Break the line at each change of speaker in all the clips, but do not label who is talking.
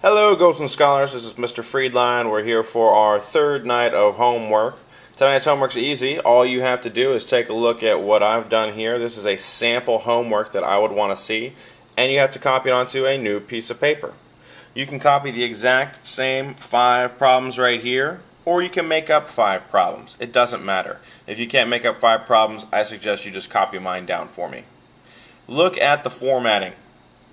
Hello, Ghosts and Scholars. This is Mr. Friedline. We're here for our third night of homework. Tonight's homework's easy. All you have to do is take a look at what I've done here. This is a sample homework that I would want to see, and you have to copy it onto a new piece of paper. You can copy the exact same 5 problems right here, or you can make up 5 problems. It doesn't matter. If you can't make up 5 problems, I suggest you just copy mine down for me. Look at the formatting.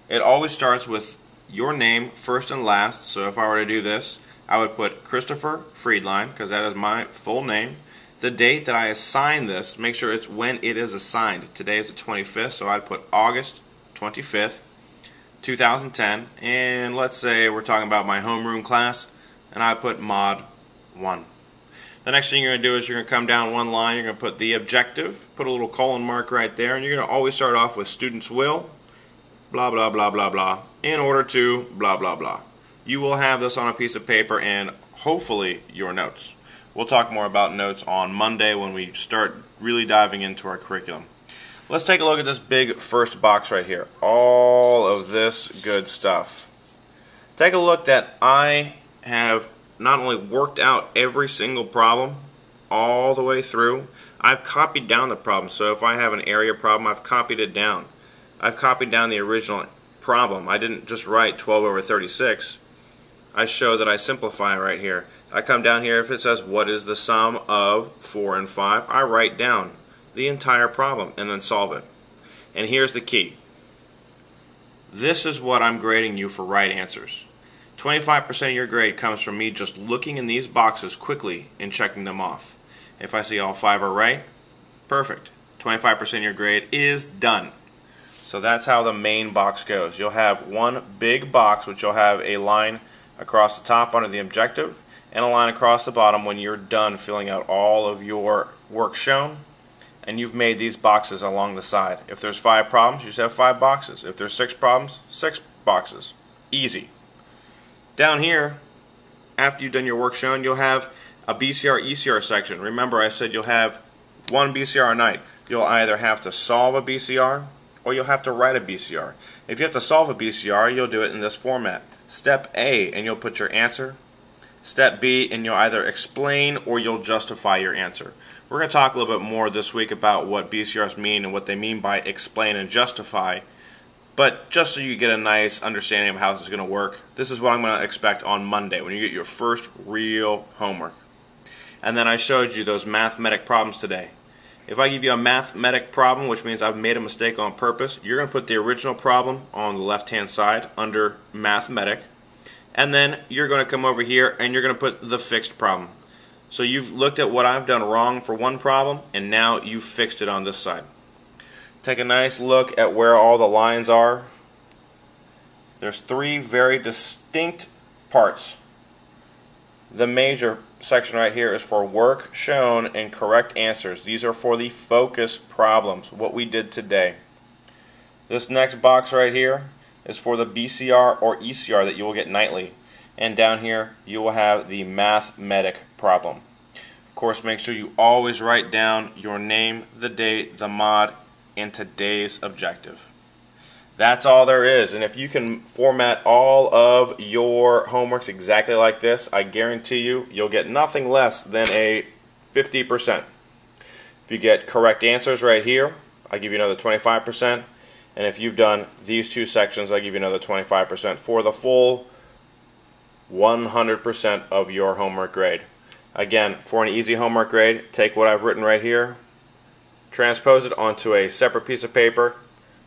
It always starts with your name first and last. So if I were to do this, I would put Christopher Friedline, because that is my full name. The date that I assign this, make sure it's when it is assigned. Today is the 25th, so I'd put August 25th, 2010. And let's say we're talking about my homeroom class, and I put Mod 1. The next thing you're going to do is you're going to come down one line, you're going to put the objective, put a little colon mark right there, and you're going to always start off with students will, blah blah blah blah blah, in order to blah blah blah. You will have this on a piece of paper and hopefully your notes. We'll talk more about notes on Monday when we start really diving into our curriculum. Let's take a look at this big first box right here. All of this good stuff. Take a look that I have not only worked out every single problem all the way through, I've copied down the problem. So if I have an area problem, I've copied it down. I've copied down the original problem. I didn't just write 12 over 36. I show that I simplify right here. I come down here, if it says what is the sum of 4 and 5, I write down the entire problem and then solve it. And here's the key. This is what I'm grading you for right answers. 25% of your grade comes from me just looking in these boxes quickly and checking them off. If I see all 5 are right, perfect. 25% of your grade is done. So that's how the main box goes. You'll have one big box which you'll have a line across the top under the objective and a line across the bottom when you're done filling out all of your work shown, and you've made these boxes along the side. If there's 5 problems, you just have 5 boxes. If there's 6 problems, 6 boxes. Easy. Down here, after you've done your work shown, you'll have a BCR ECR section. Remember, I said you'll have one BCR a night. You'll either have to solve a BCR or you'll have to write a BCR. If you have to solve a BCR, you'll do it in this format. Step A, and you'll put your answer. Step B, and you'll either explain or you'll justify your answer. We're going to talk a little bit more this week about what BCRs mean and what they mean by explain and justify. But just so you get a nice understanding of how this is going to work, this is what I'm going to expect on Monday when you get your first real homework. And then I showed you those mathematic problems today. If I give you a mathematic problem, which means I've made a mistake on purpose, you're going to put the original problem on the left-hand side under mathematic, and then you're going to come over here and you're going to put the fixed problem. So you've looked at what I've done wrong for one problem, and now you've fixed it on this side. Take a nice look at where all the lines are. There's 3 very distinct parts. The major section right here is for work shown and correct answers. These are for the focus problems, what we did today. This next box right here is for the BCR or ECR that you will get nightly. And down here you will have the mathematic problem. Of course, make sure you always write down your name, the date, the mod, and today's objective. That's all there is, and if you can format all of your homeworks exactly like this, I guarantee you, you'll get nothing less than a 50%. If you get correct answers right here, I give you another 25%, and if you've done these 2 sections, I give you another 25% for the full 100% of your homework grade. Again, for an easy homework grade, take what I've written right here, transpose it onto a separate piece of paper.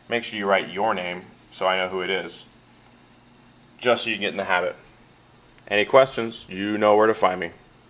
Make sure you write your name so I know who it is, just so you can get in the habit. Any questions, you know where to find me.